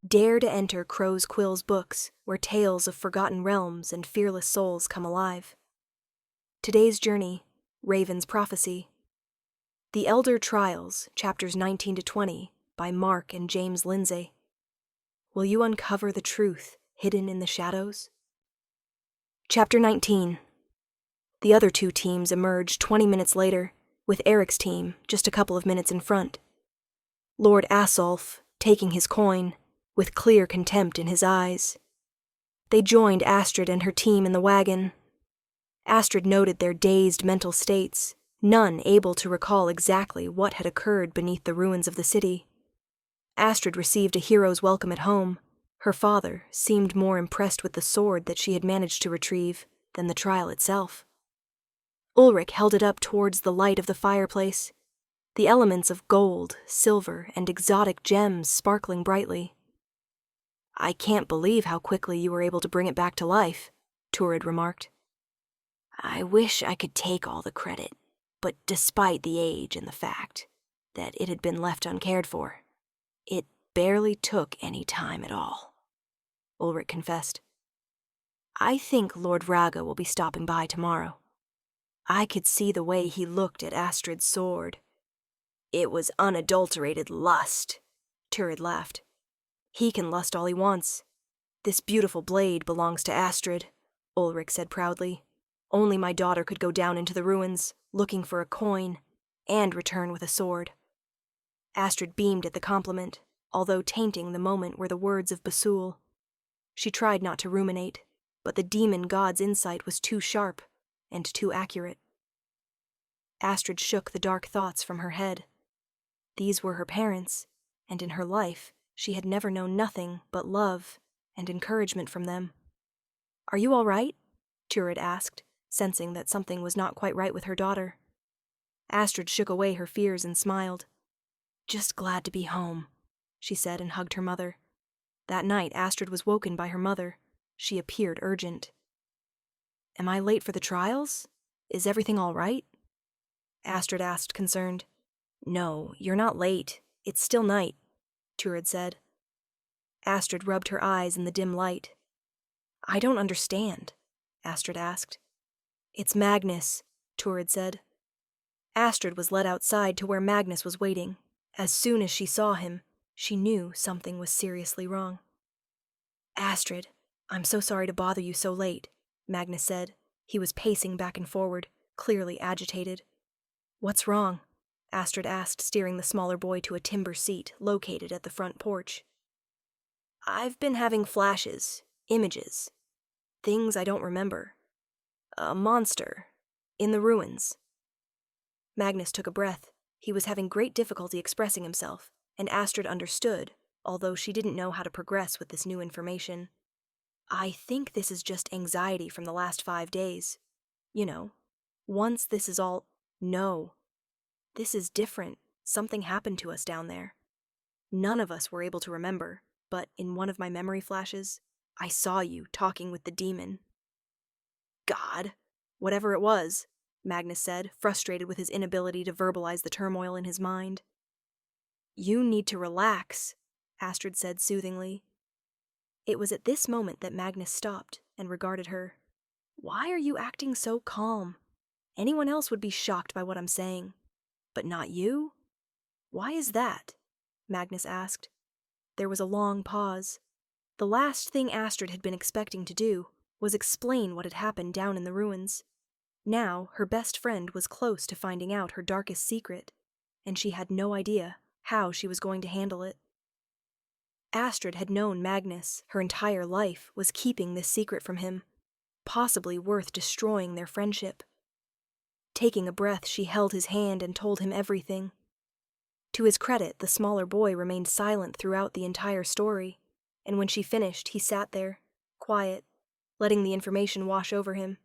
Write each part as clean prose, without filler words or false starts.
Dare to enter Crow's Quill's books, where tales of forgotten realms and fearless souls come alive. Today's journey, Raven's Prophecy. The Elder Trials, chapters 19 to 20, by Mark and James Lindsay. Will you uncover the truth hidden in the shadows? Chapter 19. The other two teams emerged 20 minutes later, with Erik's team just a couple of minutes in front. Lord Asolf, taking his coin, with clear contempt in his eyes. They joined Astrid and her team in the wagon. Astrid noted their dazed mental states, none able to recall exactly what had occurred beneath the ruins of the city. Astrid received a hero's welcome at home. Her father seemed more impressed with the sword that she had managed to retrieve than the trial itself. Ulrich held it up towards the light of the fireplace, the elements of gold, silver, and exotic gems sparkling brightly. "I can't believe how quickly you were able to bring it back to life," Druid remarked. "I wish I could take all the credit, but despite the age and the fact that it had been left uncared for, it barely took any time at all," Ulrich confessed. "I think Lord Raga will be stopping by tomorrow. I could see the way he looked at Astrid's sword. It was unadulterated lust," Druid laughed. "He can lust all he wants. This beautiful blade belongs to Astrid," Ulrich said proudly. "Only my daughter could go down into the ruins, looking for a coin, and return with a sword." Astrid beamed at the compliment, although tainting the moment were the words of Basul. She tried not to ruminate, but the demon god's insight was too sharp and too accurate. Astrid shook the dark thoughts from her head. These were her parents, and in her life she had never known nothing but love and encouragement from them. "Are you all right?" Druid asked, sensing that something was not quite right with her daughter. Astrid shook away her fears and smiled. "Just glad to be home," she said and hugged her mother. That night Astrid was woken by her mother. She appeared urgent. "Am I late for the trials? Is everything all right?" Astrid asked, concerned. "No, you're not late. It's still night," Druid said. Astrid rubbed her eyes in the dim light. "I don't understand," Astrid asked. "It's Magnus," Druid said. Astrid was led outside to where Magnus was waiting. As soon as she saw him, she knew something was seriously wrong. "Astrid, I'm so sorry to bother you so late," Magnus said. He was pacing back and forward, clearly agitated. "What's wrong?" Astrid asked, steering the smaller boy to a timber seat located at the front porch. "I've been having flashes, images, things I don't remember. A monster, in the ruins." Magnus took a breath. He was having great difficulty expressing himself, and Astrid understood, although she didn't know how to progress with this new information. "I think this is just anxiety from the last 5 days. You know, once this is all—" "No. This is different. Something happened to us down there. None of us were able to remember, but in one of my memory flashes, I saw you talking with the demon." "God, whatever it was," Magnus said, frustrated with his inability to verbalize the turmoil in his mind. "You need to relax," Astrid said soothingly. It was at this moment that Magnus stopped and regarded her. "Why are you acting so calm? Anyone else would be shocked by what I'm saying. But not you? Why is that?" Magnus asked. There was a long pause. The last thing Astrid had been expecting to do was explain what had happened down in the ruins. Now her best friend was close to finding out her darkest secret, and she had no idea how she was going to handle it. Astrid had known Magnus her entire life was keeping this secret from him, possibly worth destroying their friendship. Taking a breath, she held his hand and told him everything. To his credit, the smaller boy remained silent throughout the entire story, and when she finished, he sat there, quiet, letting the information wash over him.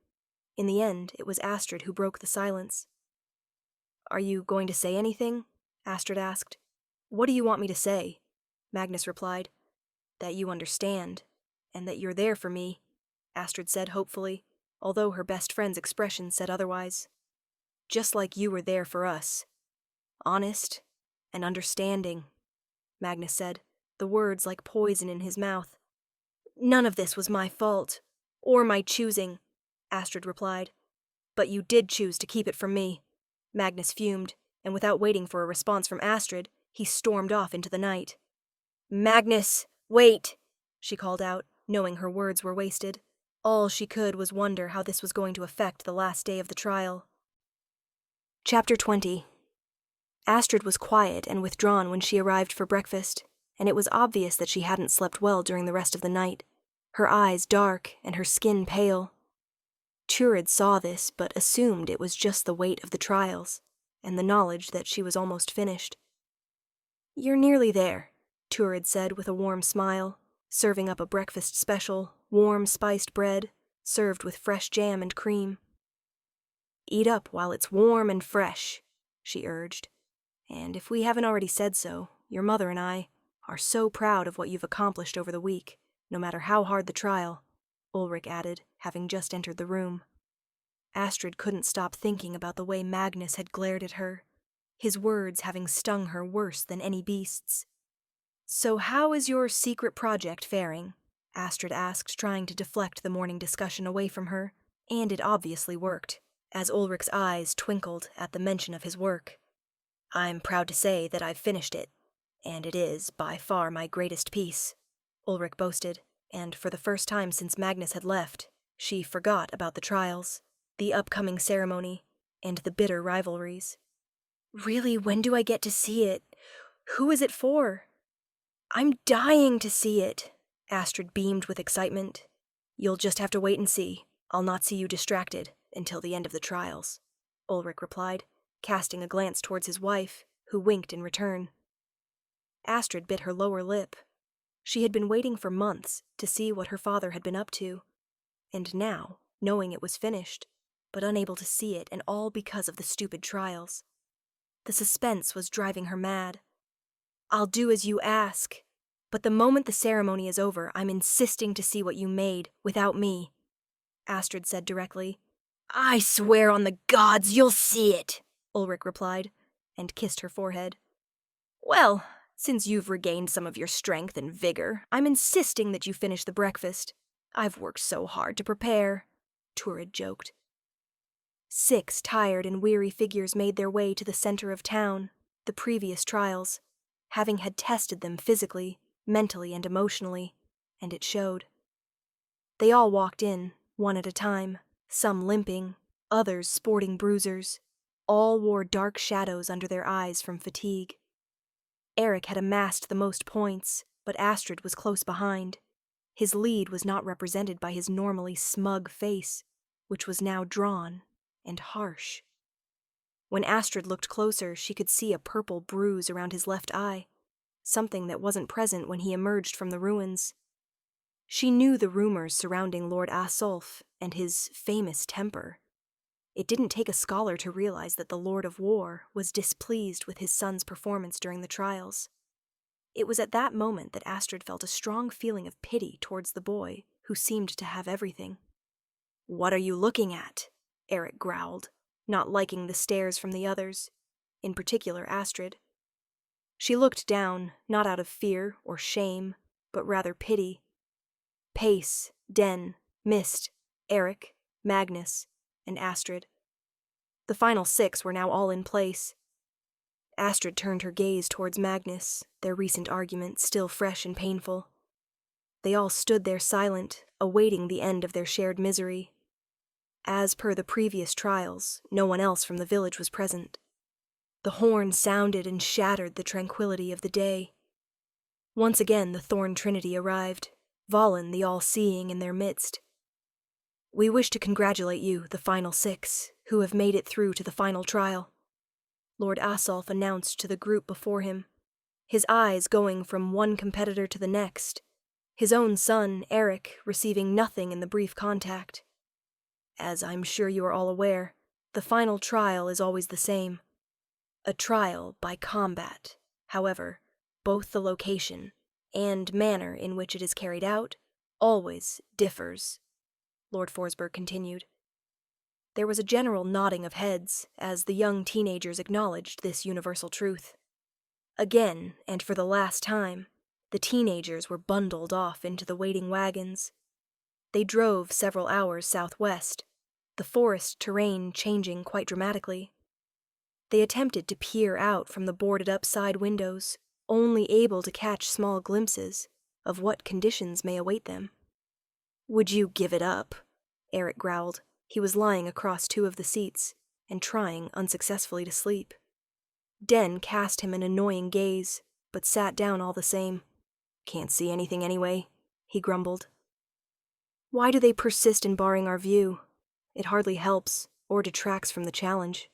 In the end, it was Astrid who broke the silence. "Are you going to say anything?" Astrid asked. "What do you want me to say?" Magnus replied. "That you understand, and that you're there for me," Astrid said hopefully, although her best friend's expression said otherwise. "Just like you were there for us. Honest and understanding," Magnus said, the words like poison in his mouth. "None of this was my fault, or my choosing," Astrid replied. "But you did choose to keep it from me." Magnus fumed, and without waiting for a response from Astrid, he stormed off into the night. "Magnus, wait!" she called out, knowing her words were wasted. All she could was wonder how this was going to affect the last day of the trial. Chapter 20. Astrid was quiet and withdrawn when she arrived for breakfast, and it was obvious that she hadn't slept well during the rest of the night, her eyes dark and her skin pale. Druid saw this, but assumed it was just the weight of the trials, and the knowledge that she was almost finished. "You're nearly there," Druid said with a warm smile, serving up a breakfast special, warm spiced bread, served with fresh jam and cream. "Eat up while it's warm and fresh," she urged. "And if we haven't already said so, your mother and I are so proud of what you've accomplished over the week, no matter how hard the trial," Ulrich added, having just entered the room. Astrid couldn't stop thinking about the way Magnus had glared at her, his words having stung her worse than any beast's. "So how is your secret project faring?" Astrid asked, trying to deflect the morning discussion away from her, and it obviously worked, as Ulrich's eyes twinkled at the mention of his work. "I'm proud to say that I've finished it, and it is, by far, my greatest piece," Ulrich boasted, and for the first time since Magnus had left, she forgot about the trials, the upcoming ceremony, and the bitter rivalries. "Really, when do I get to see it? Who is it for?" "I'm dying to see it," Astrid beamed with excitement. "You'll just have to wait and see. I'll not see you distracted until the end of the trials," Ulrich replied, casting a glance towards his wife, who winked in return. Astrid bit her lower lip. She had been waiting for months to see what her father had been up to, and now, knowing it was finished, but unable to see it, and all because of the stupid trials. The suspense was driving her mad. "I'll do as you ask, but the moment the ceremony is over, I'm insisting to see what you made, without me," Astrid said directly. "I swear on the gods you'll see it," Ulrich replied, and kissed her forehead. "Well, since you've regained some of your strength and vigor, I'm insisting that you finish the breakfast. I've worked so hard to prepare," Druid joked. 6 tired and weary figures made their way to the center of town, the previous trials, having had tested them physically, mentally, and emotionally, and it showed. They all walked in, one at a time, some limping, others sporting bruisers. All wore dark shadows under their eyes from fatigue. Erik had amassed the most points, but Astrid was close behind. His lead was not represented by his normally smug face, which was now drawn and harsh. When Astrid looked closer, she could see a purple bruise around his left eye, something that wasn't present when he emerged from the ruins. She knew the rumors surrounding Lord Asolf and his famous temper. It didn't take a scholar to realize that the Lord of War was displeased with his son's performance during the trials. It was at that moment that Astrid felt a strong feeling of pity towards the boy, who seemed to have everything. "What are you looking at?" Erik growled, not liking the stares from the others, in particular Astrid. She looked down, not out of fear or shame, but rather pity. Pace, Den, Mist, Erik, Magnus, and Astrid. The final 6 were now all in place. Astrid turned her gaze towards Magnus, their recent argument still fresh and painful. They all stood there silent, awaiting the end of their shared misery. As per the previous trials, no one else from the village was present. The horn sounded and shattered the tranquility of the day. Once again the Thorn Trinity arrived, Valen the All-Seeing in their midst. "We wish to congratulate you, the final 6, who have made it through to the final trial," Lord Asolf announced to the group before him, his eyes going from one competitor to the next, his own son, Erik, receiving nothing in the brief contact. "As I'm sure you are all aware, the final trial is always the same. A trial by combat. However, both the location and manner in which it is carried out always differs," Lord Forsberg continued. There was a general nodding of heads as the young teenagers acknowledged this universal truth. Again, and for the last time, The teenagers were bundled off into the waiting wagons. They drove several hours southwest, the forest terrain changing quite dramatically. They attempted to peer out from the boarded-up side windows, only able to catch small glimpses of what conditions may await them. "Would you give it up?" Erik growled. He was lying across two of the seats and trying unsuccessfully to sleep. Den cast him an annoying gaze, but sat down all the same. "Can't see anything anyway," he grumbled. "Why do they persist in barring our view? It hardly helps or detracts from the challenge."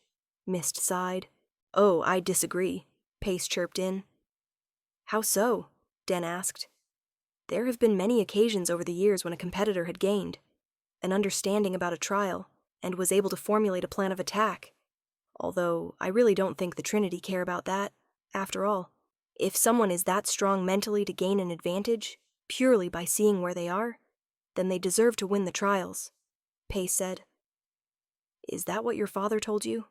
Mist sighed. "Oh, I disagree," Pace chirped in. "How so?" Den asked. "There have been many occasions over the years when a competitor had gained an understanding about a trial and was able to formulate a plan of attack. Although I really don't think the Trinity care about that, after all. If someone is that strong mentally to gain an advantage, purely by seeing where they are, then they deserve to win the trials," Pace said. "Is that what your father told you?"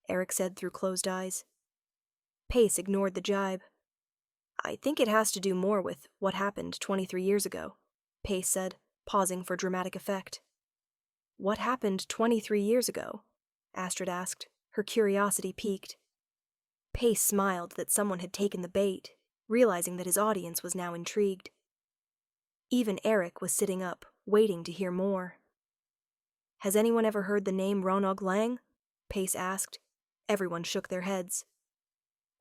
Erik said through closed eyes. Pace ignored the jibe. "I think it has to do more with what happened 23 years ago," Pace said, pausing for dramatic effect. "What happened 23 years ago?" Astrid asked, her curiosity piqued. Pace smiled that someone had taken the bait, realizing that his audience was now intrigued. Even Erik was sitting up, waiting to hear more. "Has anyone ever heard the name Ronog Lang?" Pace asked. Everyone shook their heads.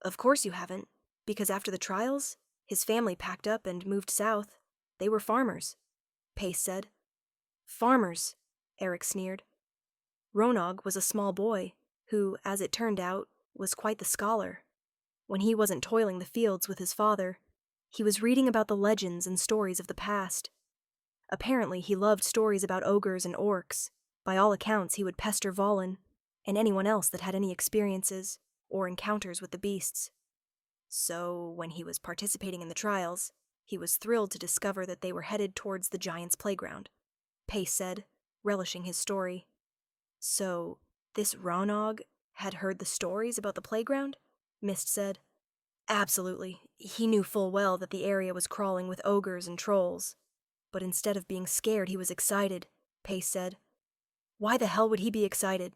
"Of course you haven't, because after the trials, his family packed up and moved south. They were farmers," Pace said. "Farmers," Erik sneered. "Ronog was a small boy, who, as it turned out, was quite the scholar. When he wasn't toiling the fields with his father, he was reading about the legends and stories of the past. Apparently he loved stories about ogres and orcs. By all accounts he would pester Valen, and anyone else that had any experiences or encounters with the beasts. So, when he was participating in the trials, he was thrilled to discover that they were headed towards the Giant's playground," Pace said, relishing his story. "So, this Ronog had heard the stories about the playground?" Mist said. "Absolutely. He knew full well that the area was crawling with ogres and trolls. But instead of being scared, he was excited," Pace said. "Why the hell would he be excited?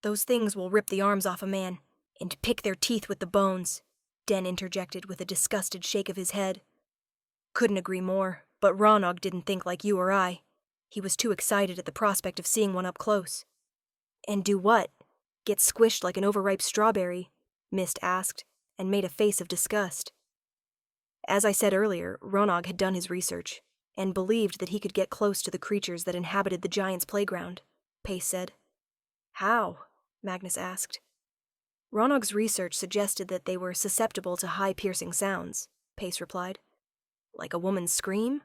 Those things will rip the arms off a man, and pick their teeth with the bones," Den interjected with a disgusted shake of his head. "Couldn't agree more, but Ronog didn't think like you or I. He was too excited at the prospect of seeing one up close." "And do what? Get squished like an overripe strawberry?" Mist asked, and made a face of disgust. "As I said earlier, Ronog had done his research, and believed that he could get close to the creatures that inhabited the Giant's playground," Pace said. "How?" Magnus asked. "Ronog's research suggested that they were susceptible to high piercing sounds," Pace replied. "Like a woman's scream?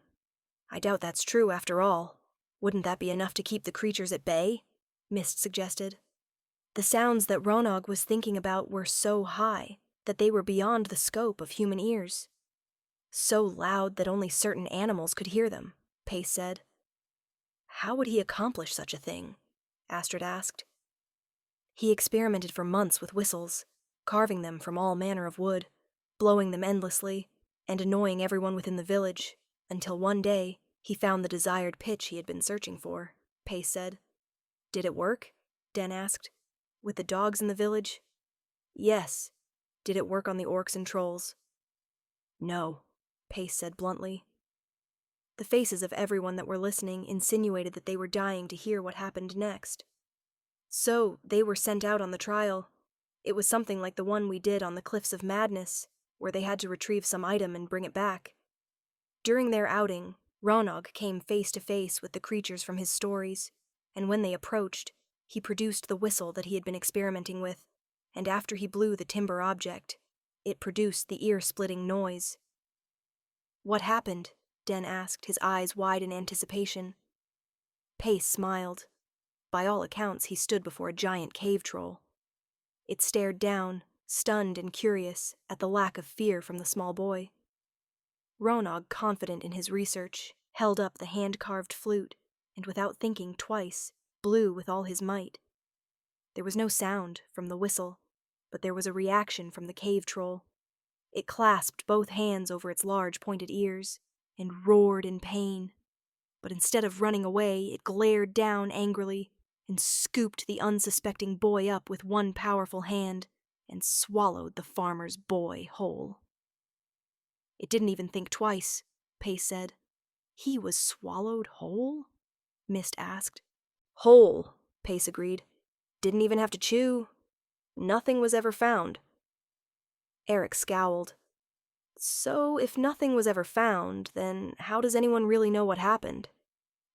I doubt that's true after all. Wouldn't that be enough to keep the creatures at bay?" Mist suggested. "The sounds that Ronog was thinking about were so high that they were beyond the scope of human ears. So loud that only certain animals could hear them," Pace said. "How would he accomplish such a thing?" Astrid asked. "He experimented for months with whistles, carving them from all manner of wood, blowing them endlessly, and annoying everyone within the village, until one day he found the desired pitch he had been searching for," Pace said. "Did it work?" Den asked. "With the dogs in the village?" "Yes. Did it work on the orcs and trolls?" "No," Pace said bluntly. The faces of everyone that were listening insinuated that they were dying to hear what happened next. "So, they were sent out on the trial. It was something like the one we did on the Cliffs of Madness, where they had to retrieve some item and bring it back. During their outing, Ronog came face to face with the creatures from his stories, and when they approached, he produced the whistle that he had been experimenting with, and after he blew the timber object, it produced the ear-splitting noise." "What happened?" Den asked, his eyes wide in anticipation. Pace smiled. By all accounts, he stood before a giant cave troll. It stared down, stunned and curious, at the lack of fear from the small boy. Ronog, confident in his research, held up the hand-carved flute, and without thinking twice, blew with all his might. There was no sound from the whistle, but there was a reaction from the cave troll. It clasped both hands over its large pointed ears and roared in pain. But instead of running away, it glared down angrily and scooped the unsuspecting boy up with one powerful hand and swallowed the farmer's boy whole. It didn't even think twice, Pace said. He was swallowed whole? Mist asked. Whole, Pace agreed. Didn't even have to chew. Nothing was ever found. Erik scowled. So, if nothing was ever found, then how does anyone really know what happened?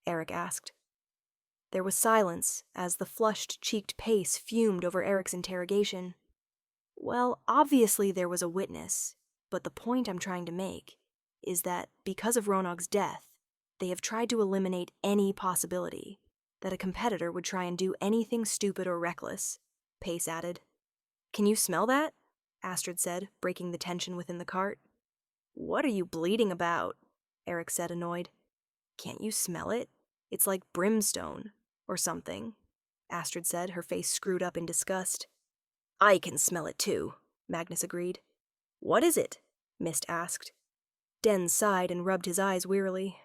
Erik asked. There was silence as the flushed-cheeked Pace fumed over Erik's interrogation. Well, obviously there was a witness, but the point I'm trying to make is that because of Ronog's death, they have tried to eliminate any possibility that a competitor would try and do anything stupid or reckless, Pace added. Can you smell that? Astrid said, breaking the tension within the cart. What are you bleating about? Erik said, annoyed. Can't you smell it? It's like brimstone, or something, Astrid said, her face screwed up in disgust. I can smell it too, Magnus agreed. What is it? Mist asked. Den sighed and rubbed his eyes wearily.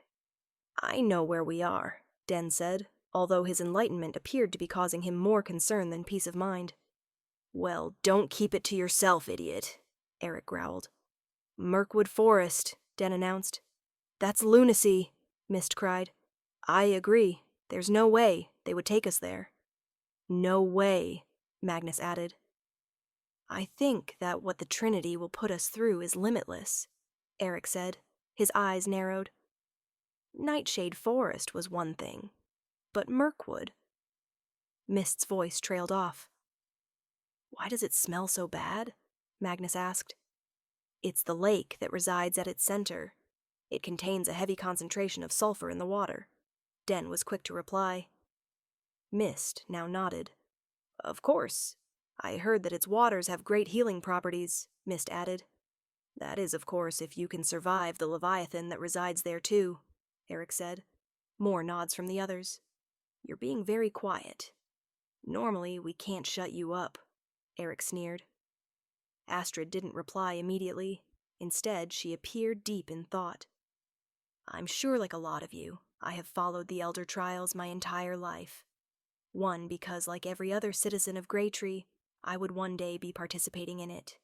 I know where we are, Den said, although his enlightenment appeared to be causing him more concern than peace of mind. Well, don't keep it to yourself, idiot, Erik growled. Mirkwood Forest, Den announced. That's lunacy, Mist cried. I agree. There's no way they would take us there. No way, Magnus added. I think that what the Trinity will put us through is limitless, Erik said, his eyes narrowed. Nightshade Forest was one thing, but Mirkwood. Mist's voice trailed off. Why does it smell so bad? Magnus asked. It's the lake that resides at its center. It contains a heavy concentration of sulfur in the water. Den was quick to reply. Mist now nodded. Of course. I heard that its waters have great healing properties, Mist added. That is, of course, if you can survive the Leviathan that resides there too, Erik said. More nods from the others. You're being very quiet. Normally, we can't shut you up, Erik sneered. Astrid didn't reply immediately. Instead, she appeared deep in thought. I'm sure, like a lot of you, I have followed the Elder Trials my entire life. One, because like every other citizen of Greytree, I would one day be participating in it,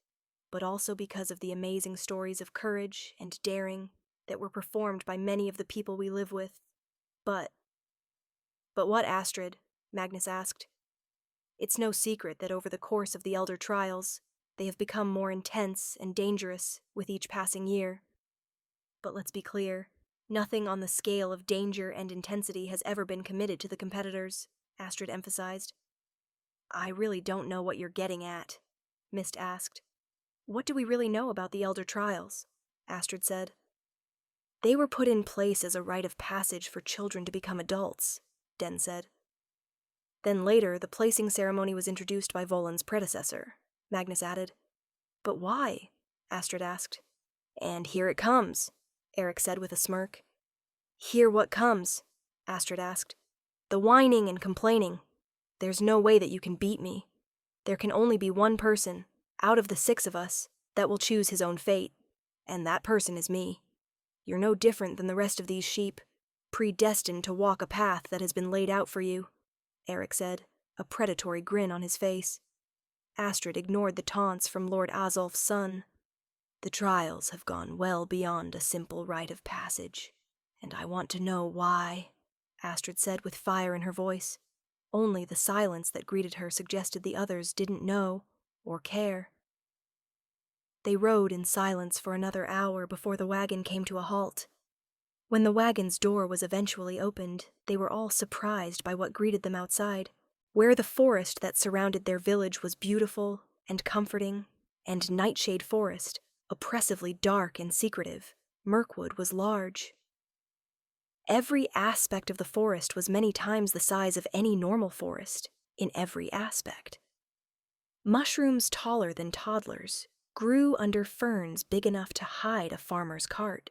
but also because of the amazing stories of courage and daring that were performed by many of the people we live with. But what, Astrid? Magnus asked. It's no secret that over the course of the Elder Trials, they have become more intense and dangerous with each passing year. But let's be clear, nothing on the scale of danger and intensity has ever been committed to the competitors, Astrid emphasized. I really don't know what you're getting at, Mist asked. What do we really know about the Elder Trials? Astrid said. They were put in place as a rite of passage for children to become adults, Den said. Then later, the placing ceremony was introduced by Volan's predecessor, Magnus added. But why? Astrid asked. And here it comes, Erik said with a smirk. Hear what comes? Astrid asked. The whining and complaining. There's no way that you can beat me. There can only be one person, out of the 6 of us, that will choose his own fate, and that person is me. You're no different than the rest of these sheep, predestined to walk a path that has been laid out for you, Erik said, a predatory grin on his face. Astrid ignored the taunts from Lord Azulf's son. The trials have gone well beyond a simple rite of passage, and I want to know why, Astrid said with fire in her voice. Only the silence that greeted her suggested the others didn't know or care. They rode in silence for another hour before the wagon came to a halt. When the wagon's door was eventually opened, they were all surprised by what greeted them outside, where the forest that surrounded their village was beautiful and comforting, and Nightshade Forest, oppressively dark and secretive, Mirkwood was large. Every aspect of the forest was many times the size of any normal forest, in every aspect. Mushrooms taller than toddlers grew under ferns big enough to hide a farmer's cart.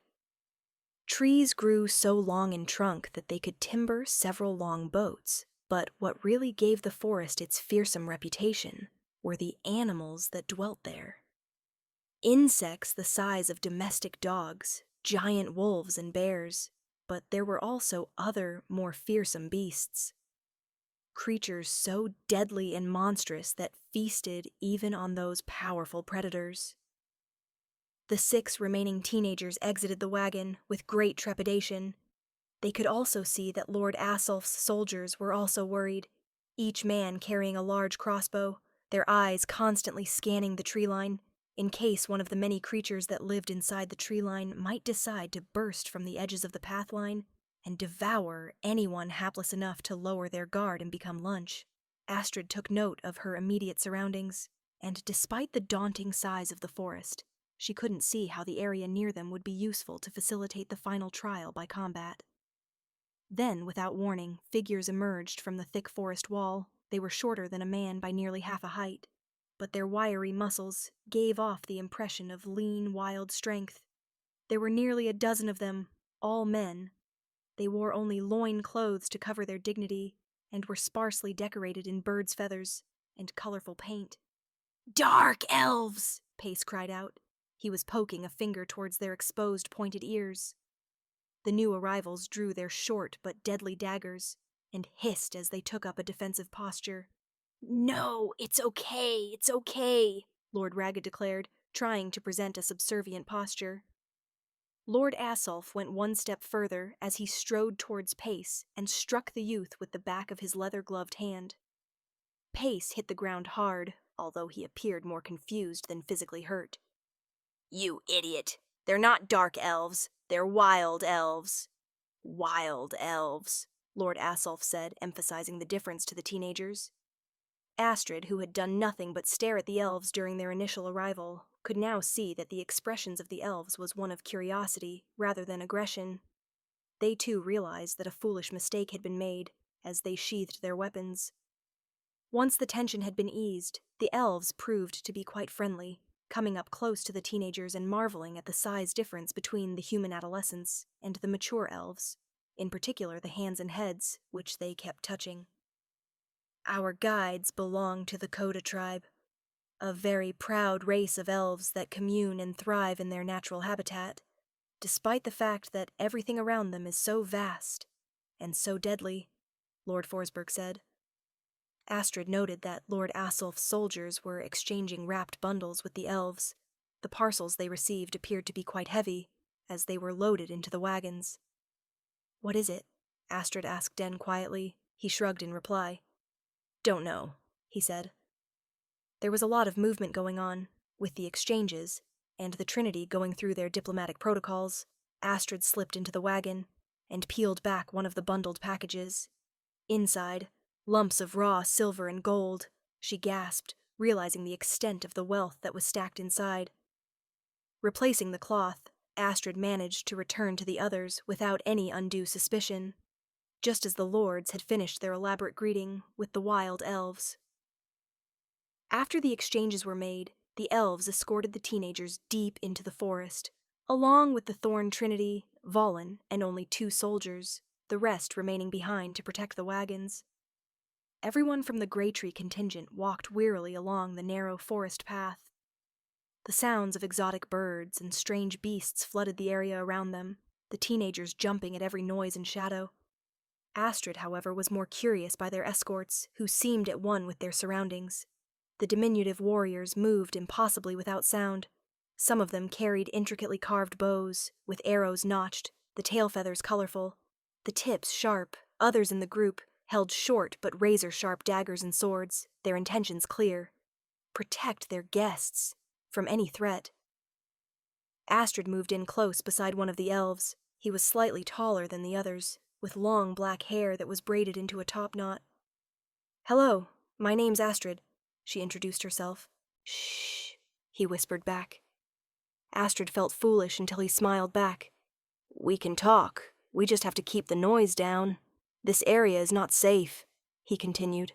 Trees grew so long in trunk that they could timber several long boats, but what really gave the forest its fearsome reputation were the animals that dwelt there. Insects the size of domestic dogs, giant wolves and bears, but there were also other, more fearsome beasts. Creatures so deadly and monstrous that feasted even on those powerful predators. The 6 remaining teenagers exited the wagon with great trepidation. They could also see that Lord Asulf's soldiers were also worried, each man carrying a large crossbow, their eyes constantly scanning the tree line, in case one of the many creatures that lived inside the tree line might decide to burst from the edges of the path line and devour anyone hapless enough to lower their guard and become lunch. Astrid took note of her immediate surroundings, and despite the daunting size of the forest, she couldn't see how the area near them would be useful to facilitate the final trial by combat. Then, without warning, figures emerged from the thick forest wall. They were shorter than a man by nearly half a height, but their wiry muscles gave off the impression of lean, wild strength. There were nearly a dozen of them, all men. They wore only loin clothes to cover their dignity, and were sparsely decorated in birds' feathers and colorful paint. "Dark elves!" Pace cried out. He was poking a finger towards their exposed, pointed ears. The new arrivals drew their short but deadly daggers and hissed as they took up a defensive posture. "No, it's okay, Lord Ragged declared, trying to present a subservient posture. Lord Asulf went one step further as he strode towards Pace and struck the youth with the back of his leather-gloved hand. Pace hit the ground hard, although he appeared more confused than physically hurt. "You idiot! They're not dark elves, they're wild elves." "Wild elves," Lord Asulf said, emphasizing the difference to the teenagers. Astrid, who had done nothing but stare at the elves during their initial arrival, could now see that the expressions of the elves was one of curiosity rather than aggression. They too realized that a foolish mistake had been made as they sheathed their weapons. Once the tension had been eased, the elves proved to be quite friendly, coming up close to the teenagers and marveling at the size difference between the human adolescents and the mature elves, in particular the hands and heads, which they kept touching. "Our guides belong to the Coda tribe, a very proud race of elves that commune and thrive in their natural habitat, despite the fact that everything around them is so vast and so deadly," Lord Forsberg said. Astrid noted that Lord Asulf's soldiers were exchanging wrapped bundles with the elves. The parcels they received appeared to be quite heavy, as they were loaded into the wagons. "What is it?" Astrid asked Den quietly. He shrugged in reply. "Don't know," he said. There was a lot of movement going on, with the exchanges, and the Trinity going through their diplomatic protocols. Astrid slipped into the wagon and peeled back one of the bundled packages. Inside, lumps of raw silver and gold, she gasped, realizing the extent of the wealth that was stacked inside. Replacing the cloth, Astrid managed to return to the others without any undue suspicion, just as the lords had finished their elaborate greeting with the wild elves. After the exchanges were made, the elves escorted the teenagers deep into the forest, along with the Thorn Trinity, Valen, and only 2 soldiers, the rest remaining behind to protect the wagons. Everyone from the Greytree contingent walked wearily along the narrow forest path. The sounds of exotic birds and strange beasts flooded the area around them, the teenagers jumping at every noise and shadow. Astrid, however, was more curious by their escorts, who seemed at one with their surroundings. The diminutive warriors moved impossibly without sound. Some of them carried intricately carved bows, with arrows notched, the tail feathers colorful, the tips sharp. Others in the group held short but razor-sharp daggers and swords, their intentions clear. Protect their guests from any threat. Astrid moved in close beside one of the elves. He was slightly taller than the others, with long black hair that was braided into a top knot. "Hello, my name's Astrid," she introduced herself. "Shh," he whispered back. Astrid felt foolish until he smiled back. "We can talk. We just have to keep the noise down. This area is not safe," he continued.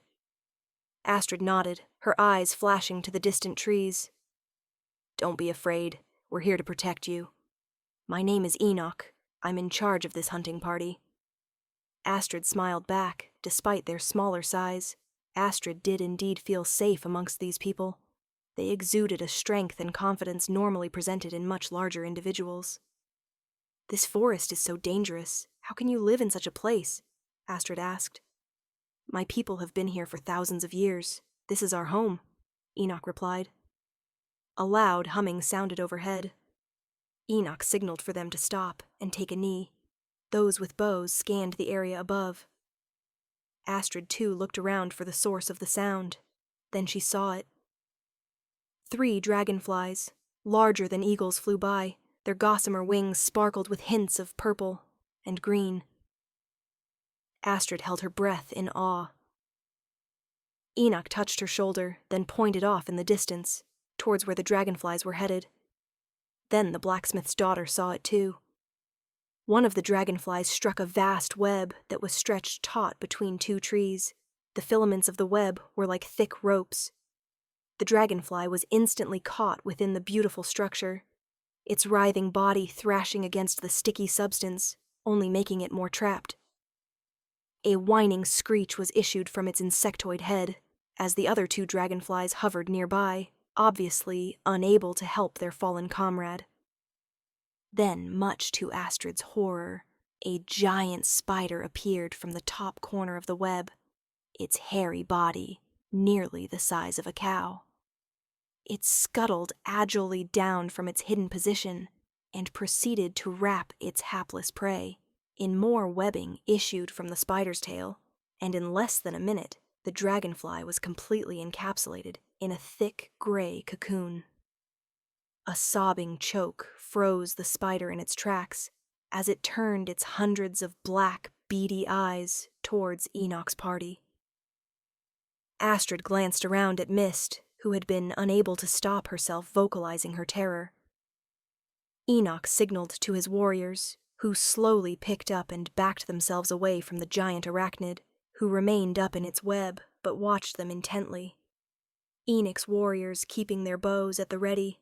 Astrid nodded, her eyes flashing to the distant trees. "Don't be afraid. We're here to protect you. My name is Enoch. I'm in charge of this hunting party." Astrid smiled back, despite their smaller size. Astrid did indeed feel safe amongst these people. They exuded a strength and confidence normally presented in much larger individuals. "This forest is so dangerous. How can you live in such a place?" Astrid asked. "My people have been here for thousands of years. This is our home," Enoch replied. A loud humming sounded overhead. Enoch signaled for them to stop and take a knee. Those with bows scanned the area above. Astrid, too, looked around for the source of the sound. Then she saw it. 3 dragonflies, larger than eagles, flew by. Their gossamer wings sparkled with hints of purple and green. Astrid held her breath in awe. Enoch touched her shoulder, then pointed off in the distance, towards where the dragonflies were headed. Then the blacksmith's daughter saw it too. One of the dragonflies struck a vast web that was stretched taut between 2 trees. The filaments of the web were like thick ropes. The dragonfly was instantly caught within the beautiful structure, its writhing body thrashing against the sticky substance, only making it more trapped. A whining screech was issued from its insectoid head, as the other 2 dragonflies hovered nearby, obviously unable to help their fallen comrade. Then, much to Astrid's horror, a giant spider appeared from the top corner of the web, its hairy body nearly the size of a cow. It scuttled agilely down from its hidden position and proceeded to wrap its hapless prey. In more webbing issued from the spider's tail, and in less than a minute, the dragonfly was completely encapsulated in a thick gray cocoon. A sobbing choke froze the spider in its tracks as it turned its hundreds of black, beady eyes towards Enoch's party. Astrid glanced around at Mist, who had been unable to stop herself vocalizing her terror. Enoch signaled to his warriors, who slowly picked up and backed themselves away from the giant arachnid, who remained up in its web but watched them intently. Enoch's warriors keeping their bows at the ready.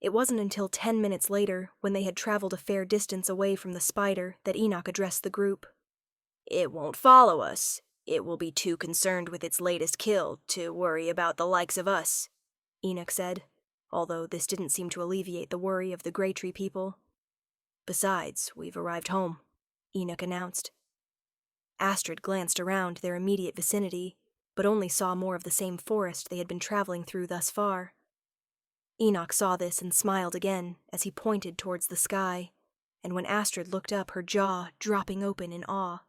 It wasn't until 10 minutes later, when they had traveled a fair distance away from the spider, that Enoch addressed the group. "It won't follow us. It will be too concerned with its latest kill to worry about the likes of us," Enoch said, although this didn't seem to alleviate the worry of the Greytree people. "Besides, we've arrived home," Enoch announced. Astrid glanced around their immediate vicinity, but only saw more of the same forest they had been traveling through thus far. Enoch saw this and smiled again as he pointed towards the sky, and when Astrid looked up, her jaw dropping open in awe.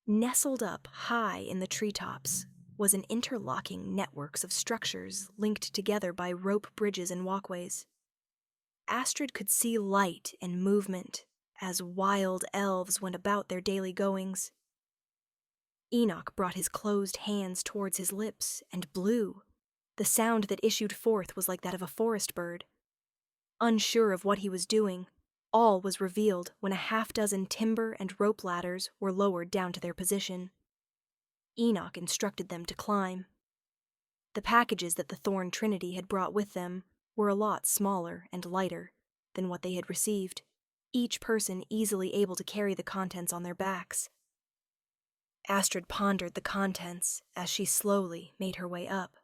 Nestled up high in the treetops was an interlocking network of structures linked together by rope bridges and walkways. Astrid could see light and movement as wild elves went about their daily goings. Enoch brought his closed hands towards his lips and blew. The sound that issued forth was like that of a forest bird. Unsure of what he was doing, all was revealed when a half-dozen timber and rope ladders were lowered down to their position. Enoch instructed them to climb. The packages that the Thorn Trinity had brought with them were a lot smaller and lighter than what they had received, each person easily able to carry the contents on their backs. Astrid pondered the contents as she slowly made her way up.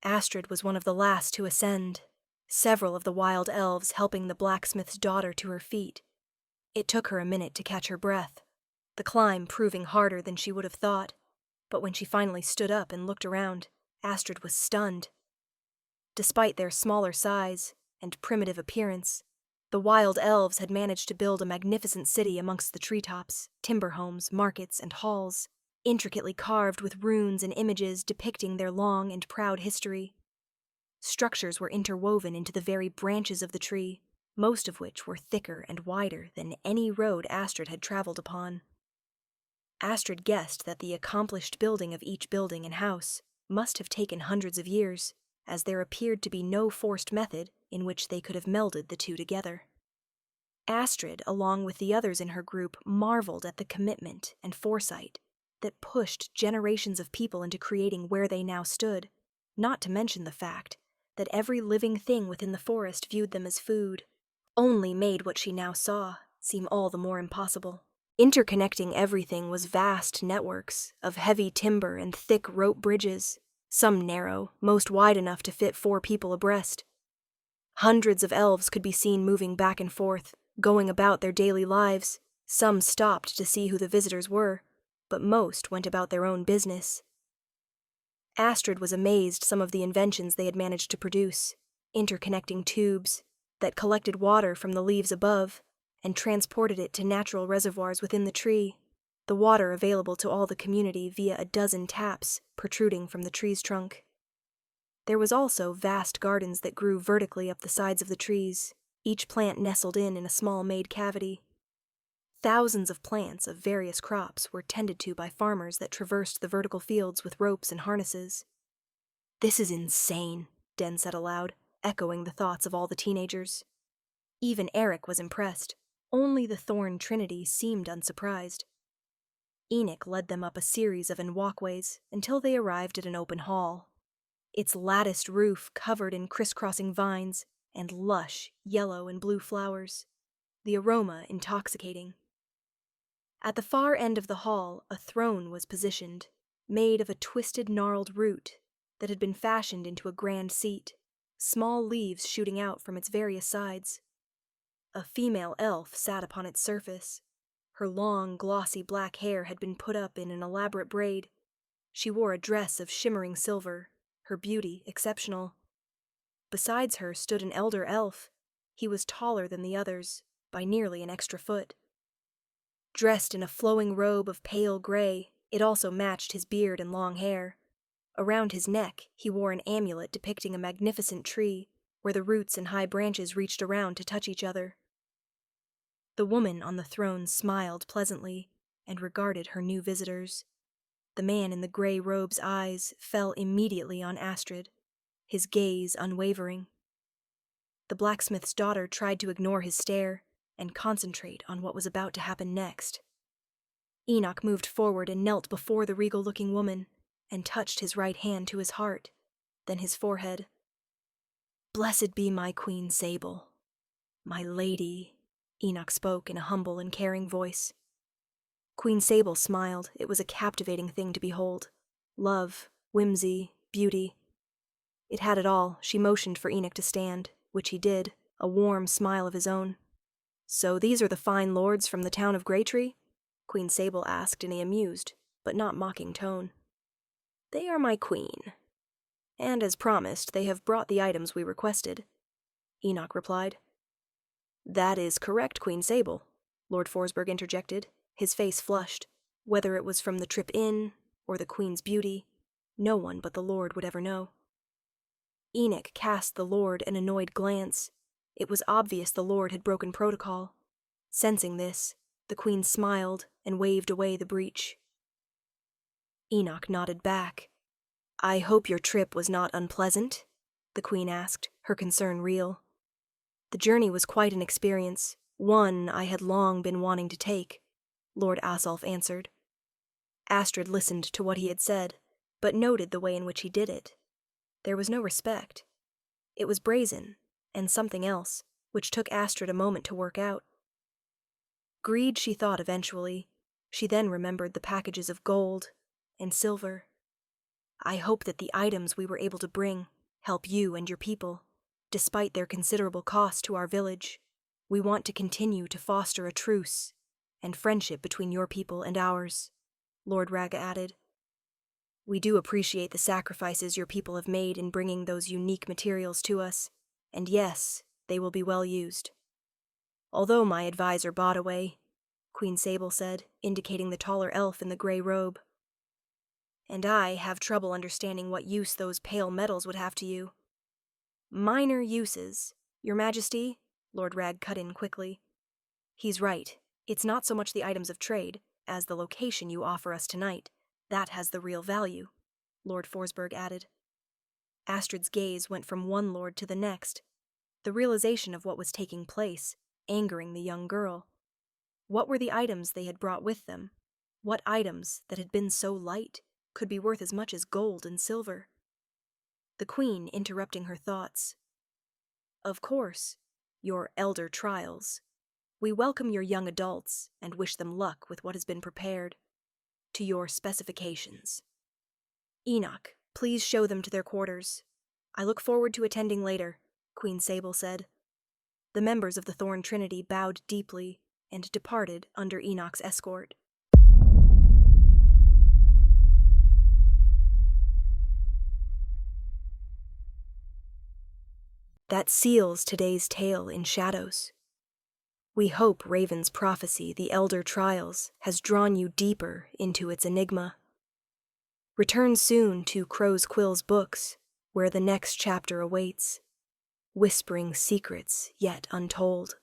Astrid was one of the last to ascend, several of the wild elves helping the blacksmith's daughter to her feet. It took her a minute to catch her breath, the climb proving harder than she would have thought, but when she finally stood up and looked around, Astrid was stunned. Despite their smaller size and primitive appearance, the wild elves had managed to build a magnificent city amongst the treetops, timber homes, markets, and halls, intricately carved with runes and images depicting their long and proud history. Structures were interwoven into the very branches of the tree, most of which were thicker and wider than any road Astrid had traveled upon. Astrid guessed that the accomplished building of each building and house must have taken hundreds of years, as there appeared to be no forced method in which they could have melded the two together. Astrid, along with the others in her group, marveled at the commitment and foresight that pushed generations of people into creating where they now stood, not to mention the fact that every living thing within the forest viewed them as food, only made what she now saw seem all the more impossible. Interconnecting everything was vast networks of heavy timber and thick rope bridges, some narrow, most wide enough to fit 4 people abreast. Hundreds of elves could be seen moving back and forth, going about their daily lives. Some stopped to see who the visitors were, but most went about their own business. Astrid was amazed some of the inventions they had managed to produce, interconnecting tubes that collected water from the leaves above and transported it to natural reservoirs within the tree, the water available to all the community via a dozen taps protruding from the tree's trunk. There was also vast gardens that grew vertically up the sides of the trees, each plant nestled in a small made cavity. Thousands of plants of various crops were tended to by farmers that traversed the vertical fields with ropes and harnesses. "This is insane," Den said aloud, echoing the thoughts of all the teenagers. Even Erik was impressed. Only the Thorn Trinity seemed unsurprised. Enoch led them up a series of walkways until they arrived at an open hall. Its latticed roof covered in crisscrossing vines and lush yellow and blue flowers, the aroma intoxicating. At the far end of the hall, a throne was positioned, made of a twisted, gnarled root that had been fashioned into a grand seat, small leaves shooting out from its various sides. A female elf sat upon its surface. Her long, glossy black hair had been put up in an elaborate braid. She wore a dress of shimmering silver, her beauty exceptional. Besides her stood an elder elf. He was taller than the others, by nearly an extra foot. Dressed in a flowing robe of pale gray, it also matched his beard and long hair. Around his neck, he wore an amulet depicting a magnificent tree, where the roots and high branches reached around to touch each other. The woman on the throne smiled pleasantly and regarded her new visitors. The man in the gray robe's eyes fell immediately on Astrid, his gaze unwavering. The blacksmith's daughter tried to ignore his stare and concentrate on what was about to happen next. Enoch moved forward and knelt before the regal-looking woman and touched his right hand to his heart, then his forehead. "Blessed be my Queen Sable, my lady," Enoch spoke in a humble and caring voice. Queen Sable smiled. It was a captivating thing to behold. Love, whimsy, beauty. It had it all. She motioned for Enoch to stand, which he did, a warm smile of his own. "So these are the fine lords from the town of Greytree?" Queen Sable asked in an amused, but not mocking tone. "They are my queen. And as promised, they have brought the items we requested," Enoch replied. "That is correct, Queen Sable," Lord Forsberg interjected, his face flushed. Whether it was from the trip in, or the Queen's beauty, no one but the Lord would ever know. Enoch cast the Lord an annoyed glance. It was obvious the Lord had broken protocol. Sensing this, the Queen smiled and waved away the breach. Enoch nodded back. "I hope your trip was not unpleasant?" the Queen asked, her concern real. "The journey was quite an experience, one I had long been wanting to take," Lord Asolf answered. Astrid listened to what he had said, but noted the way in which he did it. There was no respect. It was brazen, and something else, which took Astrid a moment to work out. Greed, she thought eventually. She then remembered the packages of gold and silver. "I hope that the items we were able to bring help you and your people, despite their considerable cost to our village. We want to continue to foster a truce and friendship between your people and ours," Lord Raga added. "We do appreciate the sacrifices your people have made in bringing those unique materials to us, and yes, they will be well used." "Although my advisor bought away," Queen Sable said, indicating the taller elf in the gray robe. "And I have trouble understanding what use those pale metals would have to you." "Minor uses, Your Majesty," Lord Rag cut in quickly. "He's right. It's not so much the items of trade, as the location you offer us tonight. That has the real value," Lord Forsberg added. Astrid's gaze went from one lord to the next, the realization of what was taking place, angering the young girl. What were the items they had brought with them? What items that had been so light could be worth as much as gold and silver? The Queen interrupting her thoughts. "Of course, your elder trials. We welcome your young adults and wish them luck with what has been prepared. To your specifications." Enoch, Please show them to their quarters. I look forward to attending later, Queen Sable said. The members of the Thorn Trinity bowed deeply and departed under Enoch's escort. That seals today's tale in shadows. We hope Raven's prophecy, The Elder Trials, has drawn you deeper into its enigma. Return soon to Crow's Quill's books, where the next chapter awaits, whispering secrets yet untold.